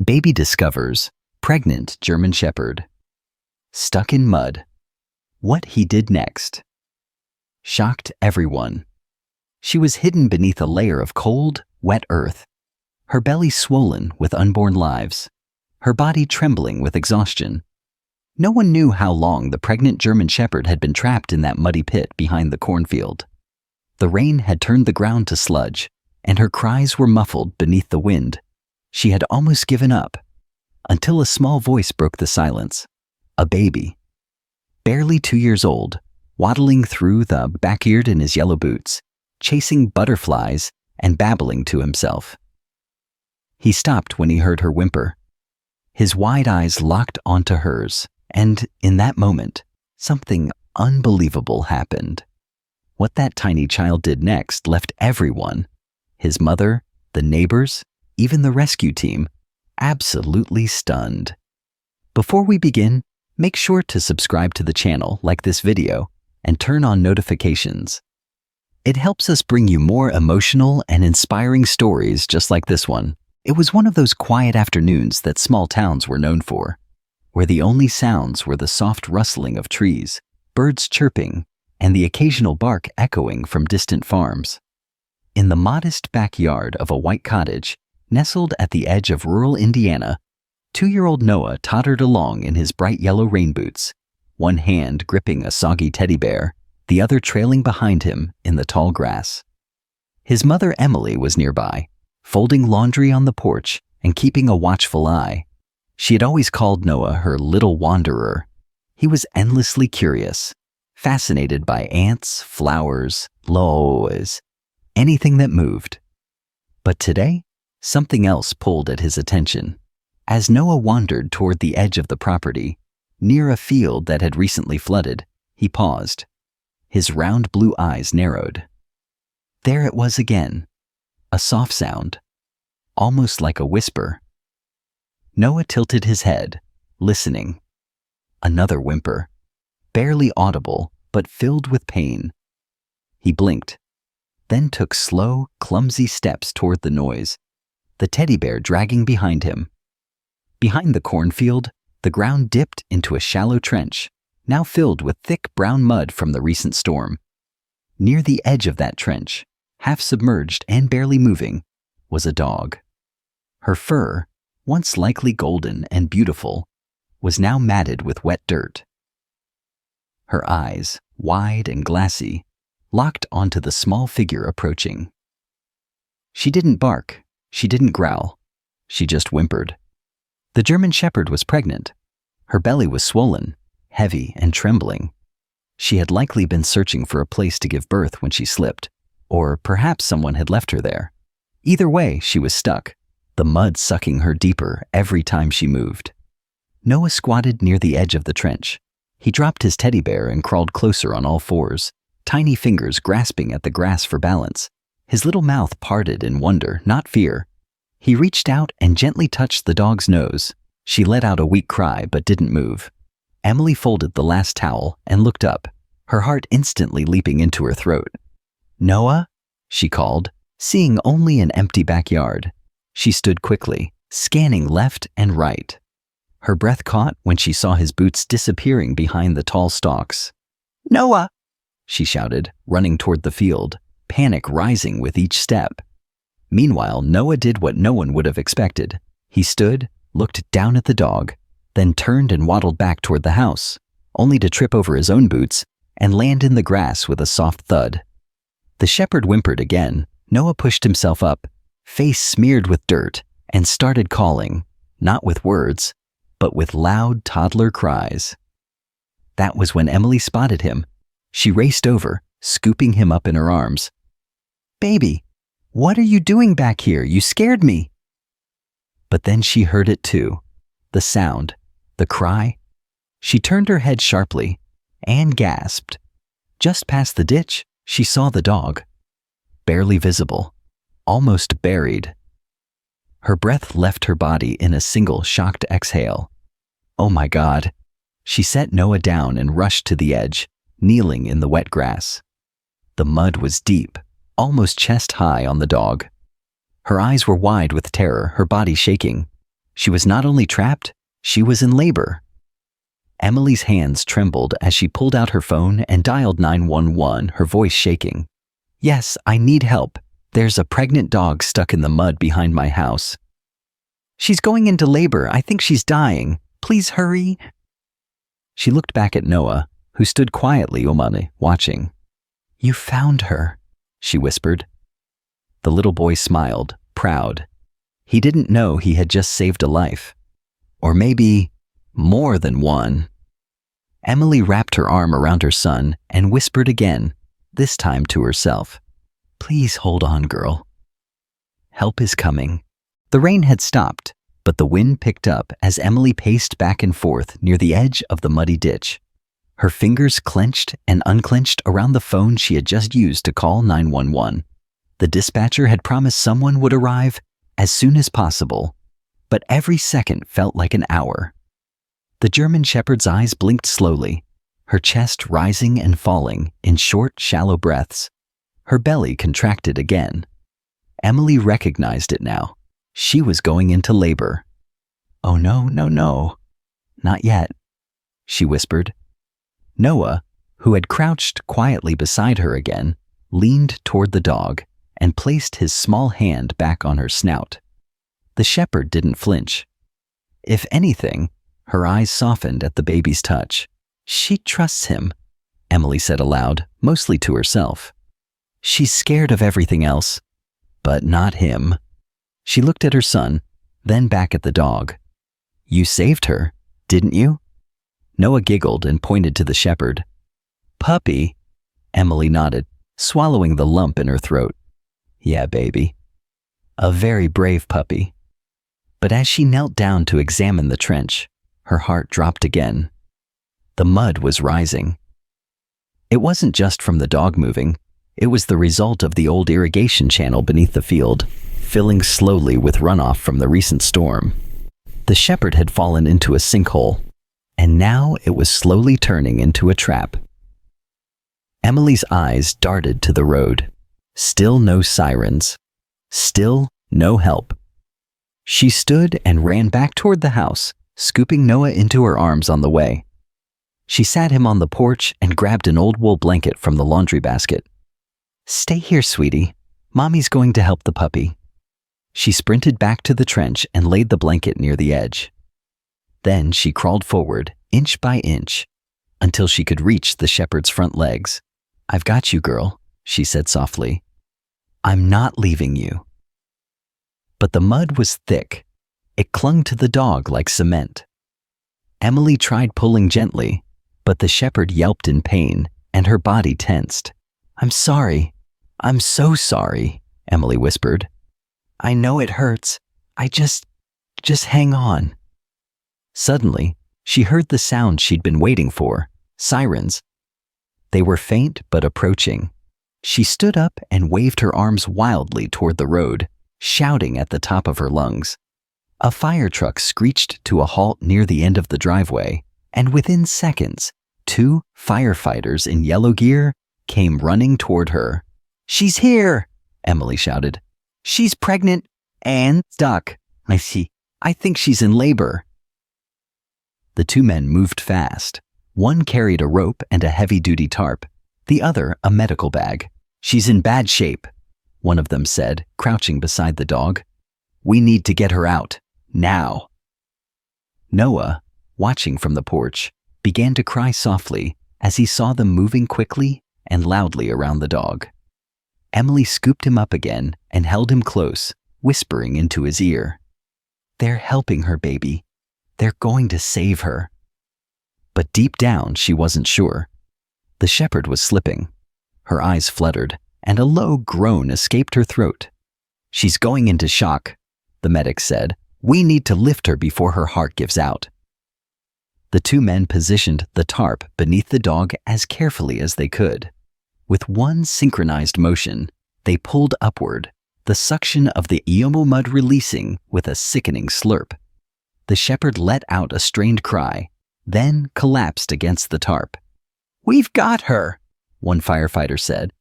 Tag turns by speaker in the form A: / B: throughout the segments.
A: Baby discovers pregnant German Shepherd. Stuck in mud. What he did next shocked everyone. She was hidden beneath a layer of cold, wet earth, her belly swollen with unborn lives, her body trembling with exhaustion. No one knew how long the pregnant German Shepherd had been trapped in that muddy pit behind the cornfield. The rain had turned the ground to sludge, and her cries were muffled beneath the wind. She had almost given up, until a small voice broke the silence. A baby, barely 2 years old, waddling through the backyard in his yellow boots, chasing butterflies and babbling to himself. He stopped when he heard her whimper. His wide eyes locked onto hers, and in that moment, something unbelievable happened. What that tiny child did next left everyone, his mother, the neighbors, even the rescue team, absolutely stunned. Before we begin, make sure to subscribe to the channel, like this video, and turn on notifications. It helps us bring you more emotional and inspiring stories just like this one. It was one of those quiet afternoons that small towns were known for, where the only sounds were the soft rustling of trees, birds chirping, and the occasional bark echoing from distant farms. In the modest backyard of a white cottage, nestled at the edge of rural Indiana, 2-year-old Noah tottered along in his bright yellow rain boots, one hand gripping a soggy teddy bear, the other trailing behind him in the tall grass. His mother Emily was nearby, folding laundry on the porch and keeping a watchful eye. She had always called Noah her little wanderer. He was endlessly curious, fascinated by ants, flowers, lows, anything that moved. But today, something else pulled at his attention. As Noah wandered toward the edge of the property, near a field that had recently flooded, he paused. His round blue eyes narrowed. There it was again, a soft sound, almost like a whisper. Noah tilted his head, listening. Another whimper, barely audible but filled with pain. He blinked, then took slow, clumsy steps toward the noise, the teddy bear dragging behind him. Behind the cornfield, the ground dipped into a shallow trench, now filled with thick brown mud from the recent storm. Near the edge of that trench, half submerged and barely moving, was a dog. Her fur, once likely golden and beautiful, was now matted with wet dirt. Her eyes, wide and glassy, locked onto the small figure approaching. She didn't bark, she didn't growl, she just whimpered. The German Shepherd was pregnant. Her belly was swollen, heavy and trembling. She had likely been searching for a place to give birth when she slipped, or perhaps someone had left her there. Either way, she was stuck, the mud sucking her deeper every time she moved. Noah squatted near the edge of the trench. He dropped his teddy bear and crawled closer on all fours, tiny fingers grasping at the grass for balance. His little mouth parted in wonder, not fear. He reached out and gently touched the dog's nose. She let out a weak cry but didn't move. Emily folded the last towel and looked up, her heart instantly leaping into her throat. "Noah?" she called, seeing only an empty backyard. She stood quickly, scanning left and right. Her breath caught when she saw his boots disappearing behind the tall stalks. "Noah!" she shouted, running toward the field, panic rising with each step. Meanwhile, Noah did what no one would have expected. He stood, looked down at the dog, then turned and waddled back toward the house, only to trip over his own boots and land in the grass with a soft thud. The shepherd whimpered again. Noah pushed himself up, face smeared with dirt, and started calling, not with words, but with loud toddler cries. That was when Emily spotted him. She raced over, scooping him up in her arms. "Baby, what are you doing back here? You scared me." But then she heard it too, the sound, the cry. She turned her head sharply and gasped. Just past the ditch, she saw the dog, barely visible, almost buried. Her breath left her body in a single shocked exhale. "Oh my God." She set Noah down and rushed to the edge, kneeling in the wet grass. The mud was deep, almost chest high on the dog. Her eyes were wide with terror, her body shaking. She was not only trapped, she was in labor. Emily's hands trembled as she pulled out her phone and dialed 911, her voice shaking. "Yes, I need help. There's a pregnant dog stuck in the mud behind my house. She's going into labor. I think she's dying. Please hurry." She looked back at Noah, who stood quietly watching. "You found her," she whispered. The little boy smiled, proud. He didn't know he had just saved a life. Or maybe more than one. Emily wrapped her arm around her son and whispered again, this time to herself. "Please hold on, girl. Help is coming." The rain had stopped, but the wind picked up as Emily paced back and forth near the edge of the muddy ditch. Her fingers clenched and unclenched around the phone she had just used to call 911. The dispatcher had promised someone would arrive as soon as possible, but every second felt like an hour. The German Shepherd's eyes blinked slowly, her chest rising and falling in short, shallow breaths. Her belly contracted again. Emily recognized it now. She was going into labor. "Oh no, no, no. Not yet," she whispered. Noah, who had crouched quietly beside her again, leaned toward the dog and placed his small hand back on her snout. The shepherd didn't flinch. If anything, her eyes softened at the baby's touch. "She trusts him," Emily said aloud, mostly to herself. "She's scared of everything else, but not him." She looked at her son, then back at the dog. "You saved her, didn't you?" Noah giggled and pointed to the shepherd. "Puppy?" Emily nodded, swallowing the lump in her throat. "Yeah, baby. A very brave puppy." But as she knelt down to examine the trench, her heart dropped again. The mud was rising. It wasn't just from the dog moving. It was the result of the old irrigation channel beneath the field, filling slowly with runoff from the recent storm. The shepherd had fallen into a sinkhole, and now it was slowly turning into a trap. Emily's eyes darted to the road. Still no sirens. Still no help. She stood and ran back toward the house, scooping Noah into her arms on the way. She sat him on the porch and grabbed an old wool blanket from the laundry basket. "Stay here, sweetie. Mommy's going to help the puppy." She sprinted back to the trench and laid the blanket near the edge. Then she crawled forward, inch by inch, until she could reach the shepherd's front legs. "I've got you, girl," she said softly. "I'm not leaving you." But the mud was thick. It clung to the dog like cement. Emily tried pulling gently, but the shepherd yelped in pain, and her body tensed. "I'm sorry. I'm so sorry," Emily whispered. "I know it hurts. I just hang on." Suddenly, she heard the sound she'd been waiting for, sirens. They were faint but approaching. She stood up and waved her arms wildly toward the road, shouting at the top of her lungs. A fire truck screeched to a halt near the end of the driveway, and within seconds, 2 firefighters in yellow gear came running toward her. "She's here!" Emily shouted. "She's pregnant and stuck. I see. I think she's in labor." The 2 men moved fast. One carried a rope and a heavy-duty tarp, the other a medical bag. "She's in bad shape," one of them said, crouching beside the dog. "We need to get her out, now." Noah, watching from the porch, began to cry softly as he saw them moving quickly and loudly around the dog. Emily scooped him up again and held him close, whispering into his ear. "They're helping her, baby. They're going to save her." But deep down, she wasn't sure. The shepherd was slipping. Her eyes fluttered, and a low groan escaped her throat. "She's going into shock," the medic said. "We need to lift her before her heart gives out." The 2 men positioned the tarp beneath the dog as carefully as they could. With one synchronized motion, they pulled upward, the suction of the Iomo mud releasing with a sickening slurp. The shepherd let out a strained cry, then collapsed against the tarp. "We've got her," one firefighter said.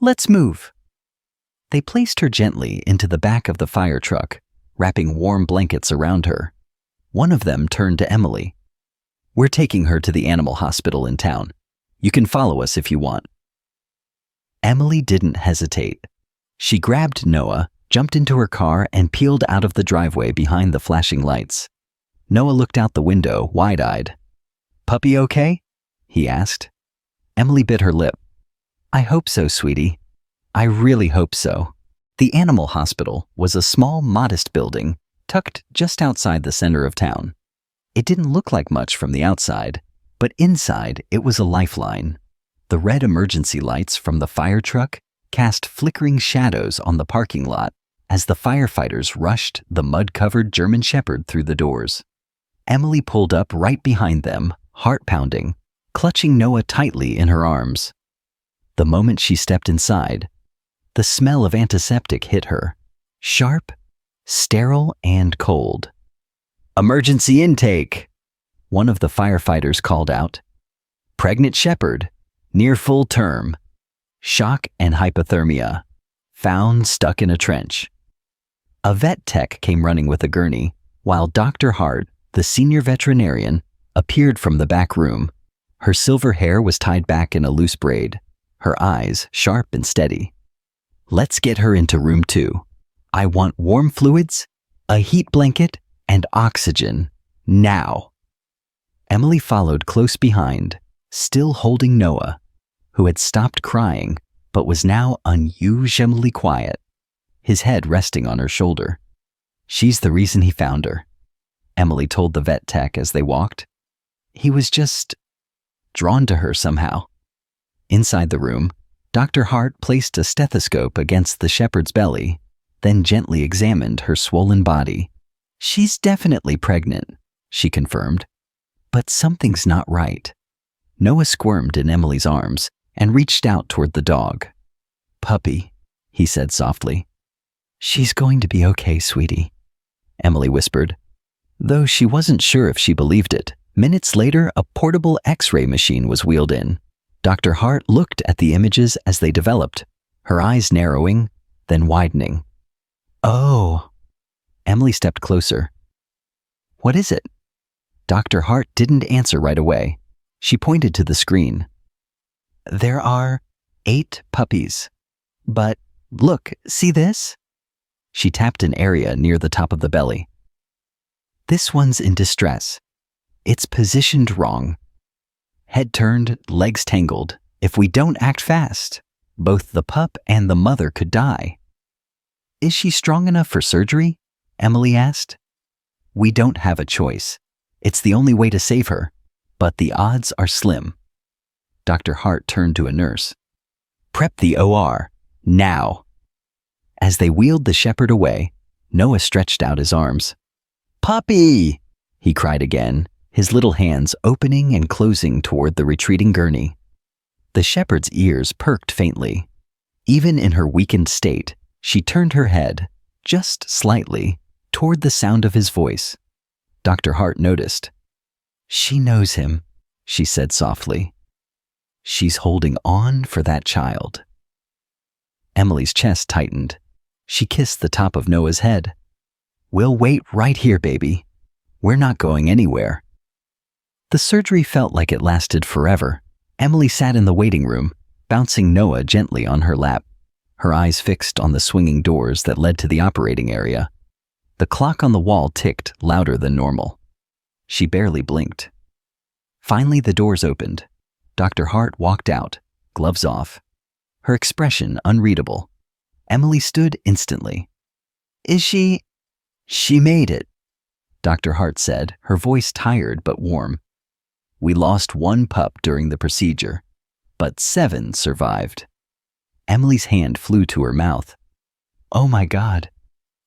A: "Let's move." They placed her gently into the back of the fire truck, wrapping warm blankets around her. One of them turned to Emily. "We're taking her to the animal hospital in town. You can follow us if you want." Emily didn't hesitate. She grabbed Noah, jumped into her car, and peeled out of the driveway behind the flashing lights. Noah looked out the window, wide-eyed. "Puppy okay?" he asked. Emily bit her lip. "I hope so, sweetie. I really hope so." The animal hospital was a small, modest building tucked just outside the center of town. It didn't look like much from the outside, but inside it was a lifeline. The red emergency lights from the fire truck cast flickering shadows on the parking lot as the firefighters rushed the mud-covered German Shepherd through the doors. Emily pulled up right behind them, heart pounding, clutching Noah tightly in her arms. The moment she stepped inside, the smell of antiseptic hit her, sharp, sterile, and cold. "Emergency intake!" One of the firefighters called out. "Pregnant shepherd, near full term, shock and hypothermia, found stuck in a trench." A vet tech came running with a gurney, while Dr. Hart, the senior veterinarian, appeared from the back room. Her silver hair was tied back in a loose braid, her eyes sharp and steady. "Let's get her into room 2. I want warm fluids, a heat blanket, and oxygen, now." Emily followed close behind, still holding Noah, who had stopped crying but was now unusually quiet, his head resting on her shoulder. "She's the reason he found her," Emily told the vet tech as they walked. "He was just drawn to her somehow." Inside the room, Dr. Hart placed a stethoscope against the shepherd's belly, then gently examined her swollen body. "She's definitely pregnant," she confirmed. "But something's not right." Noah squirmed in Emily's arms and reached out toward the dog. "Puppy," he said softly. "She's going to be okay, sweetie," Emily whispered. Though she wasn't sure if she believed it, minutes later a portable X-ray machine was wheeled in. Dr. Hart looked at the images as they developed, her eyes narrowing, then widening. "Oh." Emily stepped closer. "What is it?" Dr. Hart didn't answer right away. She pointed to the screen. "There are 8 puppies. But look, see this?" She tapped an area near the top of the belly. "This one's in distress. It's positioned wrong. Head turned, legs tangled. If we don't act fast, both the pup and the mother could die." "Is she strong enough for surgery?" Emily asked. "We don't have a choice. It's the only way to save her, but the odds are slim." Dr. Hart turned to a nurse. "Prep the OR, now." As they wheeled the shepherd away, Noah stretched out his arms. "Puppy!" he cried again, his little hands opening and closing toward the retreating gurney. The shepherd's ears perked faintly. Even in her weakened state, she turned her head, just slightly, toward the sound of his voice. Dr. Hart noticed. "She knows him," she said softly. "She's holding on for that child." Emily's chest tightened. She kissed the top of Noah's head. "We'll wait right here, baby. We're not going anywhere." The surgery felt like it lasted forever. Emily sat in the waiting room, bouncing Noah gently on her lap, her eyes fixed on the swinging doors that led to the operating area. The clock on the wall ticked louder than normal. She barely blinked. Finally, the doors opened. Dr. Hart walked out, gloves off, her expression unreadable. Emily stood instantly. "Is she—" "She made it," Dr. Hart said, her voice tired but warm. "We lost 1 pup during the procedure, but 7 survived." Emily's hand flew to her mouth. "Oh my God.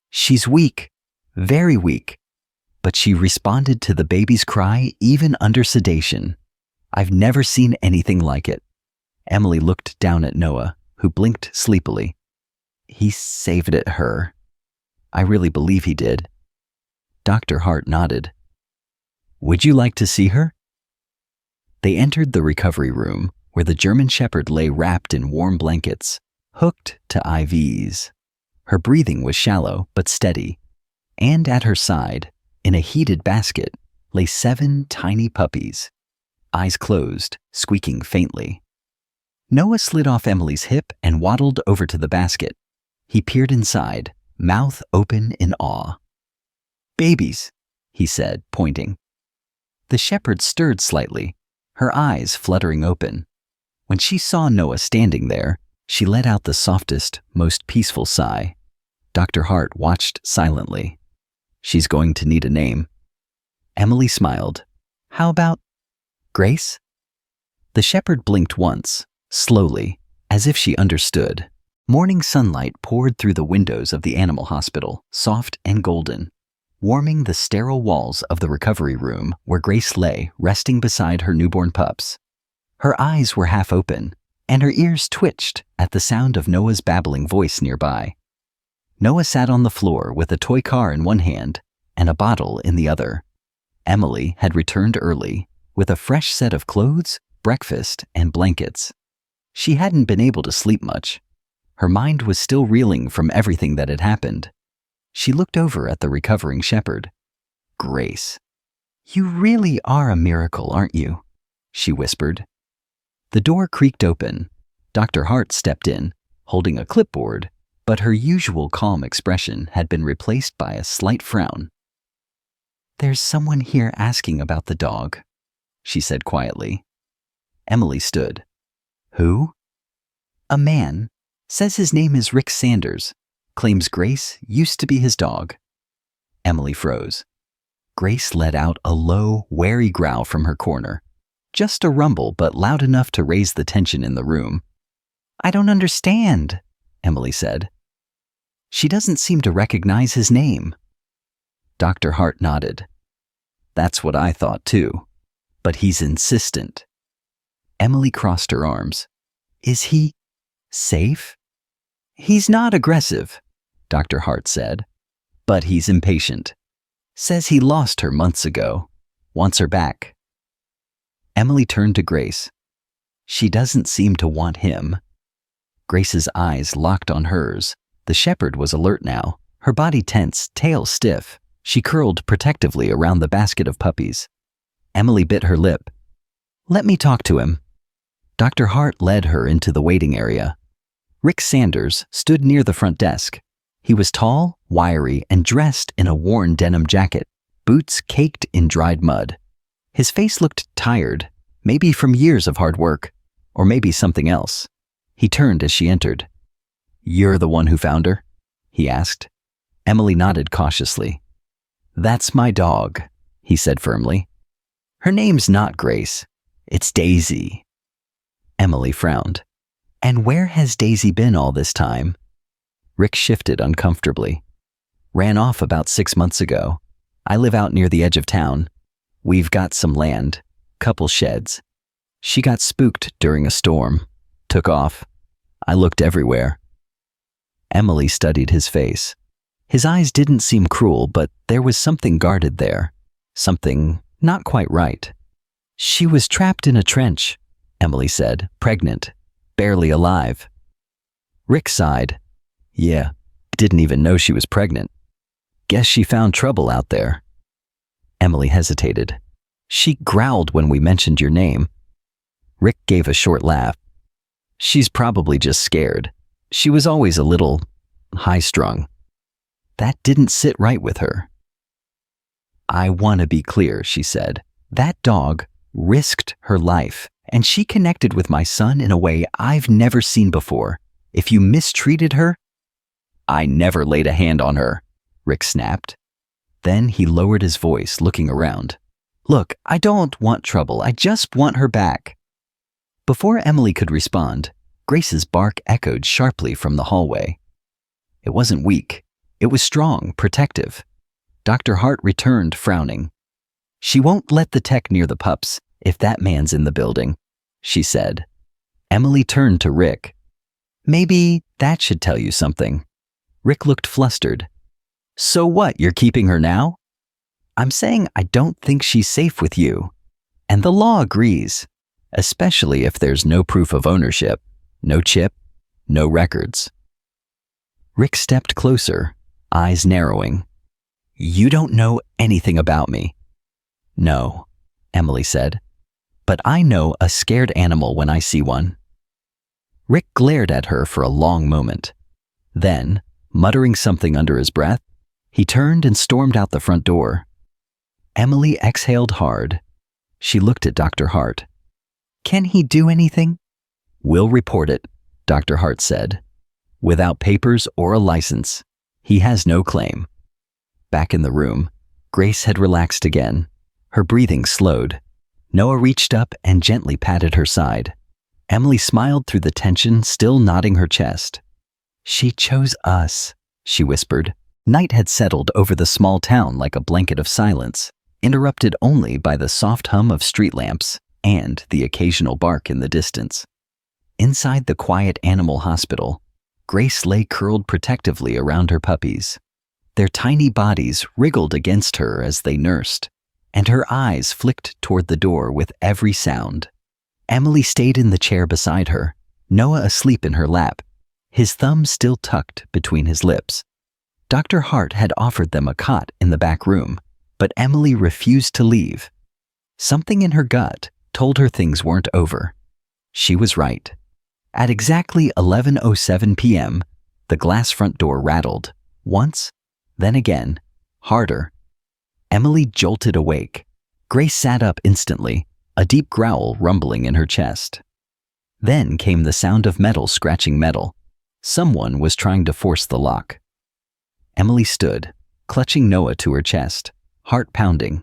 A: She's weak, very weak." But she responded to the baby's cry even under sedation. "I've never seen anything like it." Emily looked down at Noah, who blinked sleepily. "He saved it her. I really believe he did." Dr. Hart nodded. "Would you like to see her?" They entered the recovery room, where the German Shepherd lay wrapped in warm blankets, hooked to IVs. Her breathing was shallow but steady. And at her side, in a heated basket, lay 7 tiny puppies, eyes closed, squeaking faintly. Noah slid off Emily's hip and waddled over to the basket. He peered inside, mouth open in awe. "Babies," he said, pointing. The shepherd stirred slightly, her eyes fluttering open. When she saw Noah standing there, she let out the softest, most peaceful sigh. Dr. Hart watched silently. "She's going to need a name." Emily smiled. "How about Grace?" The shepherd blinked once, slowly, as if she understood. Morning sunlight poured through the windows of the animal hospital, soft and golden, warming the sterile walls of the recovery room where Grace lay, resting beside her newborn pups. Her eyes were half open, and her ears twitched at the sound of Noah's babbling voice nearby. Noah sat on the floor with a toy car in one hand and a bottle in the other. Emily had returned early, with a fresh set of clothes, breakfast, and blankets. She hadn't been able to sleep much. Her mind was still reeling from everything that had happened. She looked over at the recovering shepherd. "Grace, you really are a miracle, aren't you?" she whispered. The door creaked open. Dr. Hart stepped in, holding a clipboard, but her usual calm expression had been replaced by a slight frown. "There's someone here asking about the dog," she said quietly. Emily stood. "Who?" "A man. Says his name is Rick Sanders. Claims Grace used to be his dog." Emily froze. Grace let out a low, wary growl from her corner. Just a rumble, but loud enough to raise the tension in the room. "I don't understand," Emily said. "She doesn't seem to recognize his name." Dr. Hart nodded. "That's what I thought too. But he's insistent." Emily crossed her arms. "Is he safe?" "He's not aggressive," Dr. Hart said, "but he's impatient. Says he lost her months ago. Wants her back." Emily turned to Grace. "She doesn't seem to want him." Grace's eyes locked on hers. The shepherd was alert now, her body tense, tail stiff. She curled protectively around the basket of puppies. Emily bit her lip. "Let me talk to him." Dr. Hart led her into the waiting area. Rick Sanders stood near the front desk. He was tall, wiry, and dressed in a worn denim jacket, boots caked in dried mud. His face looked tired, maybe from years of hard work, or maybe something else. He turned as she entered. "You're the one who found her?" he asked. Emily nodded cautiously. "That's my dog," he said firmly. "Her name's not Grace. It's Daisy." Emily frowned. "And where has Daisy been all this time?" Rick shifted uncomfortably. "Ran off about 6 months ago. I live out near the edge of town. We've got some land, couple sheds. She got spooked during a storm. Took off. I looked everywhere." Emily studied his face. His eyes didn't seem cruel, but there was something guarded there. Something not quite right. "She was trapped in a trench," Emily said, "pregnant. Barely alive." Rick sighed. "Yeah, didn't even know she was pregnant. Guess she found trouble out there." Emily hesitated. "She growled when we mentioned your name." Rick gave a short laugh. "She's probably just scared. She was always a little high-strung. That didn't sit right with her." "I want to be clear," she said. "That dog risked her life, and she connected with my son in a way I've never seen before. If you mistreated her—" "I never laid a hand on her," Rick snapped. Then he lowered his voice, looking around. "Look, I don't want trouble. I just want her back." Before Emily could respond, Grace's bark echoed sharply from the hallway. It wasn't weak. It was strong, protective. Dr. Hart returned, frowning. "She won't let the tech near the pups if that man's in the building," she said. Emily turned to Rick. "Maybe that should tell you something." Rick looked flustered. "So what, you're keeping her now?" "I'm saying I don't think she's safe with you. And the law agrees, especially if there's no proof of ownership, no chip, no records." Rick stepped closer, eyes narrowing. You don't know anything about me. No, Emily said, but I know a scared animal when I see one. Rick glared at her for a long moment. Then, muttering something under his breath, he turned and stormed out the front door. Emily exhaled hard. She looked at Dr. Hart. Can he do anything? We'll report it, Dr. Hart said. Without papers or a license, he has no claim. Back in the room, Grace had relaxed again. Her breathing slowed. Noah reached up and gently patted her side. Emily smiled through the tension, still nodding her chest. She chose us, she whispered. Night had settled over the small town like a blanket of silence, interrupted only by the soft hum of street lamps and the occasional bark in the distance. Inside the quiet animal hospital, Grace lay curled protectively around her puppies. Their tiny bodies wriggled against her as they nursed, and her eyes flicked toward the door with every sound. Emily stayed in the chair beside her, Noah asleep in her lap, his thumb still tucked between his lips. Dr. Hart had offered them a cot in the back room, but Emily refused to leave. Something in her gut told her things weren't over. She was right. At exactly 11:07 p.m., the glass front door rattled, once, then again, harder. Emily jolted awake. Grace sat up instantly, a deep growl rumbling in her chest. Then came the sound of metal scratching metal. Someone was trying to force the lock. Emily stood, clutching Noah to her chest, heart pounding.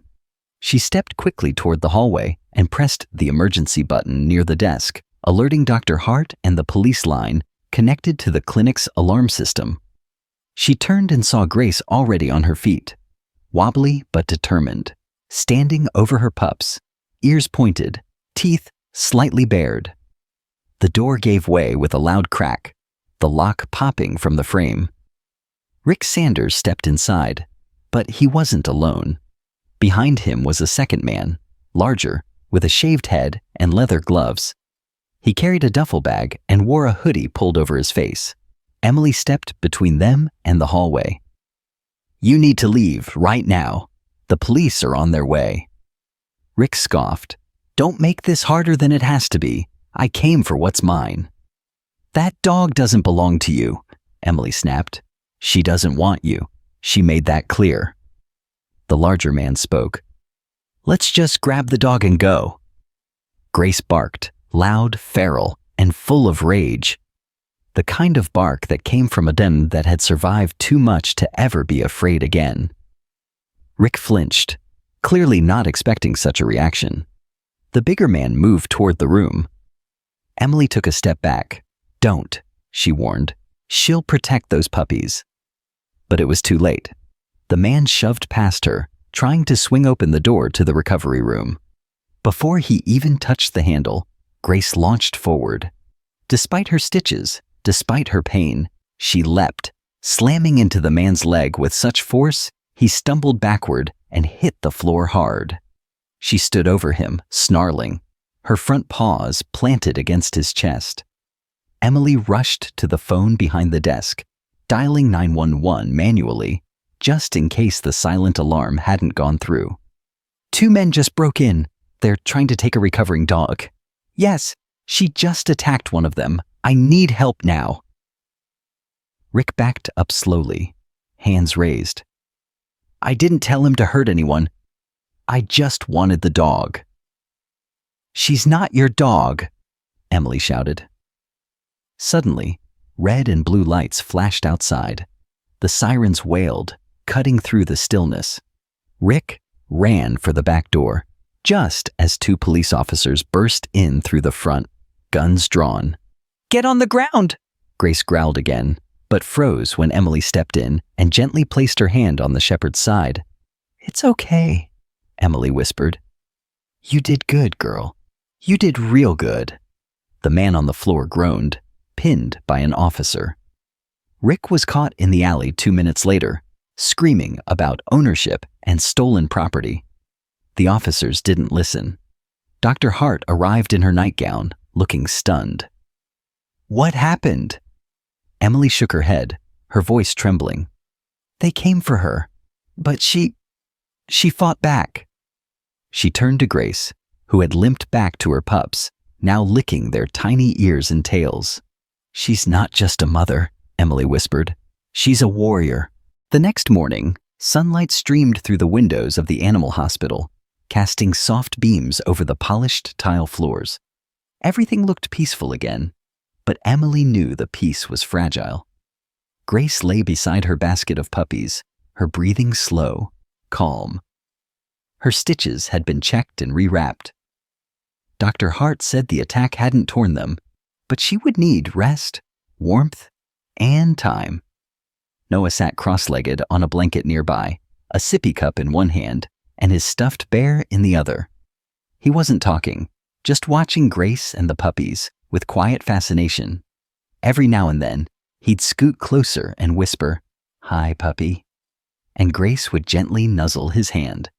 A: She stepped quickly toward the hallway and pressed the emergency button near the desk, alerting Dr. Hart and the police line connected to the clinic's alarm system. She turned and saw Grace already on her feet, wobbly but determined, standing over her pups, ears pointed, teeth slightly bared. The door gave way with a loud crack, the lock popping from the frame. Rick Sanders stepped inside, but he wasn't alone. Behind him was a second man, larger, with a shaved head and leather gloves. He carried a duffel bag and wore a hoodie pulled over his face. Emily stepped between them and the hallway. You need to leave right now. The police are on their way. Rick scoffed. Don't make this harder than it has to be. I came for what's mine. That dog doesn't belong to you, Emily snapped. She doesn't want you. She made that clear. The larger man spoke. Let's just grab the dog and go. Grace barked, loud, feral, and full of rage. The kind of bark that came from a den that had survived too much to ever be afraid again. Rick flinched, clearly not expecting such a reaction. The bigger man moved toward the room. Emily took a step back. Don't, she warned. She'll protect those puppies. But it was too late. The man shoved past her, trying to swing open the door to the recovery room. Before he even touched the handle, Grace launched forward. Despite her stitches, despite her pain, she leapt, slamming into the man's leg with such force, he stumbled backward and hit the floor hard. She stood over him, snarling, her front paws planted against his chest. Emily rushed to the phone behind the desk, dialing 911 manually, just in case the silent alarm hadn't gone through. 2 men just broke in. They're trying to take a recovering dog. Yes, she just attacked one of them. I need help now. Rick backed up slowly, hands raised. I didn't tell him to hurt anyone. I just wanted the dog. She's not your dog, Emily shouted. Suddenly, red and blue lights flashed outside. The sirens wailed, cutting through the stillness. Rick ran for the back door, just as 2 police officers burst in through the front, guns drawn. Get on the ground, Grace growled again, but froze when Emily stepped in and gently placed her hand on the shepherd's side. It's okay, Emily whispered. You did good, girl. You did real good. The man on the floor groaned, pinned by an officer. Rick was caught in the alley 2 minutes later, screaming about ownership and stolen property. The officers didn't listen. Dr. Hart arrived in her nightgown, looking stunned. What happened? Emily shook her head, her voice trembling. They came for her. But she fought back. She turned to Grace, who had limped back to her pups, now licking their tiny ears and tails. "She's not just a mother," Emily whispered. "She's a warrior." The next morning, sunlight streamed through the windows of the animal hospital, casting soft beams over the polished tile floors. Everything looked peaceful again, but Emily knew the peace was fragile. Grace lay beside her basket of puppies, her breathing slow, calm. Her stitches had been checked and rewrapped. Dr. Hart said the attack hadn't torn them, but she would need rest, warmth, and time. Noah sat cross-legged on a blanket nearby, a sippy cup in one hand and his stuffed bear in the other. He wasn't talking, just watching Grace and the puppies with quiet fascination. Every now and then, he'd scoot closer and whisper, "Hi, puppy," and Grace would gently nuzzle his hand.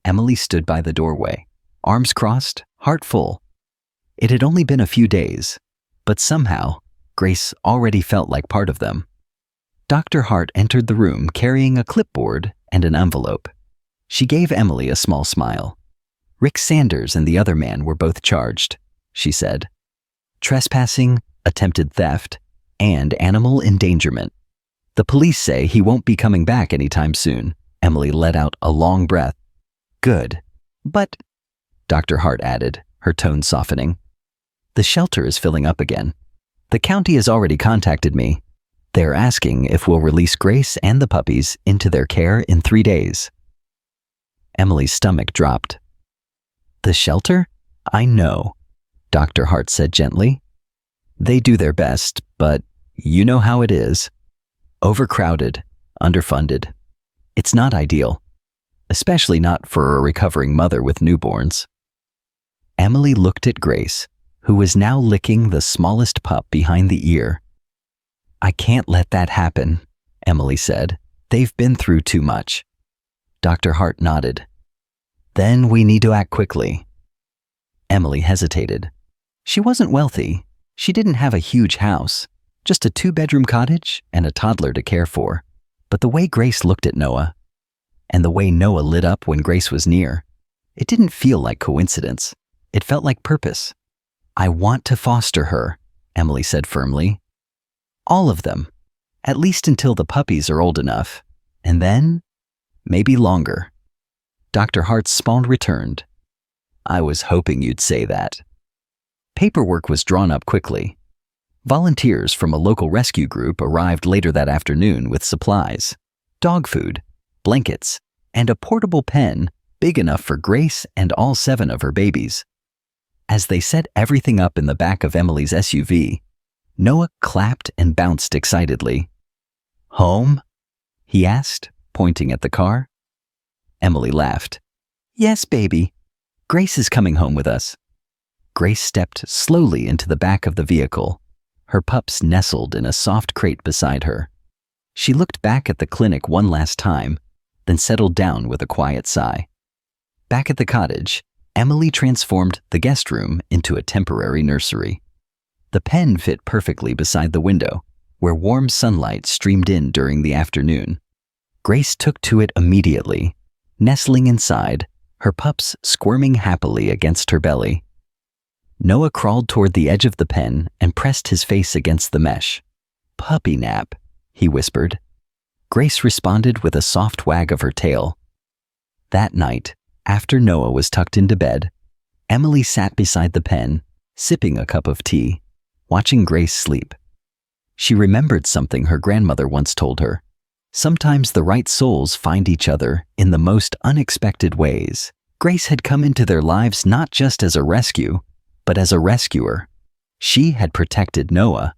A: Emily stood by the doorway, arms crossed, heart full. It had only been a few days, but somehow, Grace already felt like part of them. Dr. Hart entered the room carrying a clipboard and an envelope. She gave Emily a small smile. "Rick Sanders and the other man were both charged," she said. "Trespassing, attempted theft, and animal endangerment. The police say he won't be coming back anytime soon." Emily let out a long breath. "Good. But," Dr. Hart added, her tone softening, "the shelter is filling up again. The county has already contacted me. They're asking if we'll release Grace and the puppies into their care in 3 days. Emily's stomach dropped. "The shelter? I know," Dr. Hart said gently. "They do their best, but you know how it is. Overcrowded, underfunded. It's not ideal, especially not for a recovering mother with newborns." Emily looked at Grace, who was now licking the smallest pup behind the ear. "I can't let that happen," Emily said. "They've been through too much." Dr. Hart nodded. "Then we need to act quickly." Emily hesitated. She wasn't wealthy. She didn't have a huge house, just a 2-bedroom cottage and a toddler to care for. But the way Grace looked at Noah, and the way Noah lit up when Grace was near, it didn't feel like coincidence. It felt like purpose. "I want to foster her," Emily said firmly. "All of them, at least until the puppies are old enough, and then, maybe longer." Dr. Hart's smile returned. "I was hoping you'd say that." Paperwork was drawn up quickly. Volunteers from a local rescue group arrived later that afternoon with supplies, dog food, blankets, and a portable pen big enough for Grace and all 7 of her babies. As they set everything up in the back of Emily's SUV, Noah clapped and bounced excitedly. "Home?" he asked, pointing at the car. Emily laughed. "Yes, baby. Grace is coming home with us." Grace stepped slowly into the back of the vehicle, her pups nestled in a soft crate beside her. She looked back at the clinic one last time, then settled down with a quiet sigh. Back at the cottage, Emily transformed the guest room into a temporary nursery. The pen fit perfectly beside the window, where warm sunlight streamed in during the afternoon. Grace took to it immediately, nestling inside, her pups squirming happily against her belly. Noah crawled toward the edge of the pen and pressed his face against the mesh. "Puppy nap," he whispered. Grace responded with a soft wag of her tail. That night, after Noah was tucked into bed, Emily sat beside the pen, sipping a cup of tea, watching Grace sleep. She remembered something her grandmother once told her. Sometimes the right souls find each other in the most unexpected ways. Grace had come into their lives not just as a rescue, but as a rescuer. She had protected Noah.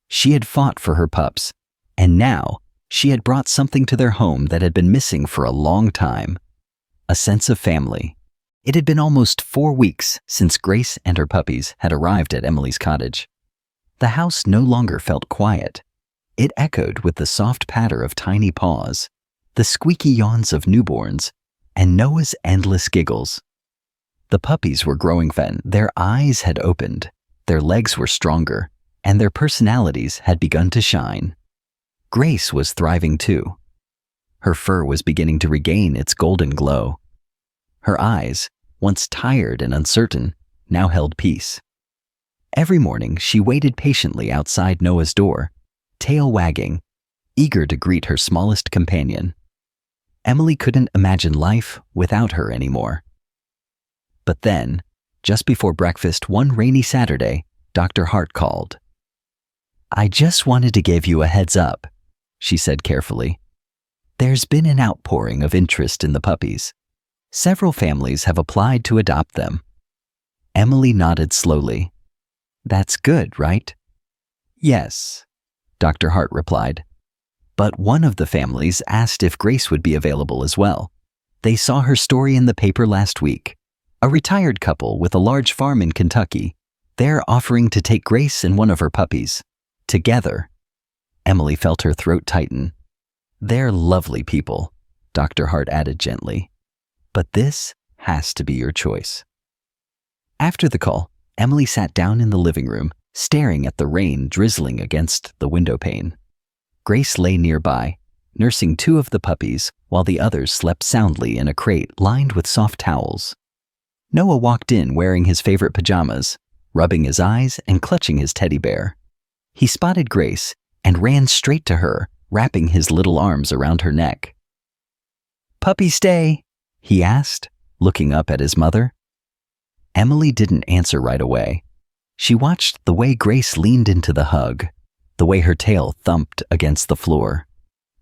A: She had fought for her pups. And now, she had brought something to their home that had been missing for a long time. A sense of family. It had been almost 4 weeks since Grace and her puppies had arrived at Emily's cottage. The house no longer felt quiet. It echoed with the soft patter of tiny paws, the squeaky yawns of newborns, and Noah's endless giggles. The puppies were growing fat. Their eyes had opened, their legs were stronger, and their personalities had begun to shine. Grace was thriving too. Her fur was beginning to regain its golden glow. Her eyes, once tired and uncertain, now held peace. Every morning she waited patiently outside Noah's door, tail wagging, eager to greet her smallest companion. Emily couldn't imagine life without her anymore. But then, just before breakfast one rainy Saturday, Dr. Hart called. "I just wanted to give you a heads up," she said carefully. "There's been an outpouring of interest in the puppies. Several families have applied to adopt them." Emily nodded slowly. "That's good, right?" "Yes," Dr. Hart replied. "But one of the families asked if Grace would be available as well. They saw her story in the paper last week. A retired couple with a large farm in Kentucky. They're offering to take Grace and one of her puppies. Together." Emily felt her throat tighten. "They're lovely people," Dr. Hart added gently. "But this has to be your choice." After the call, Emily sat down in the living room, staring at the rain drizzling against the window pane. Grace lay nearby, nursing two of the puppies while the others slept soundly in a crate lined with soft towels. Noah walked in wearing his favorite pajamas, rubbing his eyes and clutching his teddy bear. He spotted Grace and ran straight to her, wrapping his little arms around her neck. "Puppy stay?" he asked, looking up at his mother. Emily didn't answer right away. She watched the way Grace leaned into the hug, the way her tail thumped against the floor,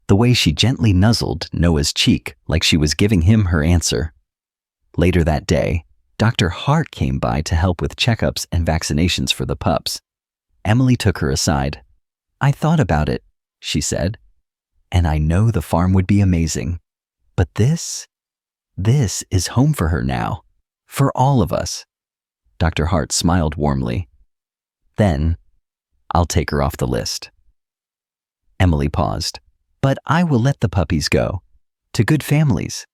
A: the way she gently nuzzled Noah's cheek like she was giving him her answer. Later that day, Dr. Hart came by to help with checkups and vaccinations for the pups. Emily took her aside. "I thought about it," she said, "and I know the farm would be amazing. But this is home for her now, for all of us." Dr. Hart smiled warmly. "Then, I'll take her off the list." Emily paused. "But I will let the puppies go, to good families.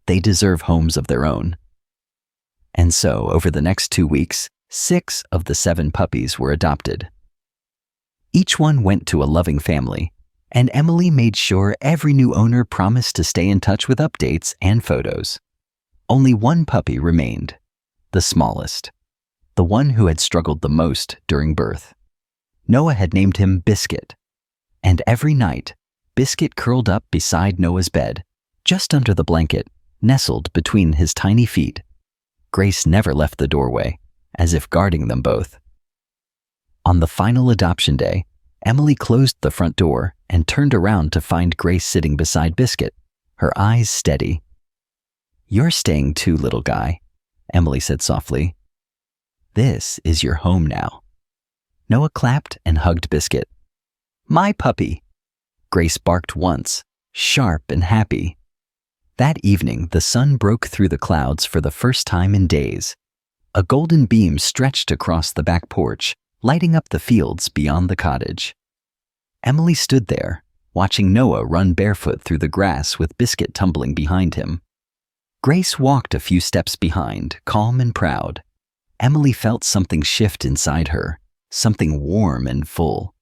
A: They deserve homes of their own." And so, over the next 2 weeks, 6 of the 7 puppies were adopted. Each one went to a loving family, and Emily made sure every new owner promised to stay in touch with updates and photos. Only one puppy remained, the smallest, the one who had struggled the most during birth. Noah had named him Biscuit, and every night, Biscuit curled up beside Noah's bed, just under the blanket, nestled between his tiny feet. Grace never left the doorway, as if guarding them both. On the final adoption day, Emily closed the front door and turned around to find Grace sitting beside Biscuit, her eyes steady. "You're staying too, little guy," Emily said softly. "This is your home now." Noah clapped and hugged Biscuit. "My puppy!" Grace barked once, sharp and happy. That evening, the sun broke through the clouds for the first time in days. A golden beam stretched across the back porch, lighting up the fields beyond the cottage. Emily stood there, watching Noah run barefoot through the grass with Biscuit tumbling behind him. Grace walked a few steps behind, calm and proud. Emily felt something shift inside her, something warm and full.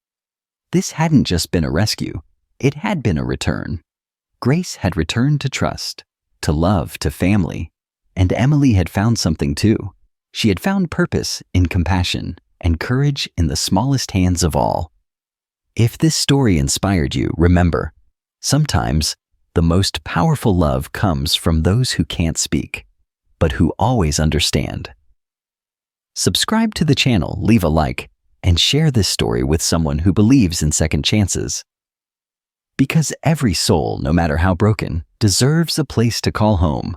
A: This hadn't just been a rescue, it had been a return. Grace had returned to trust, to love, to family, and Emily had found something too. She had found purpose in compassion and courage in the smallest hands of all. If this story inspired you, remember, sometimes the most powerful love comes from those who can't speak, but who always understand. Subscribe to the channel, leave a like, and share this story with someone who believes in second chances. Because every soul, no matter how broken, deserves a place to call home.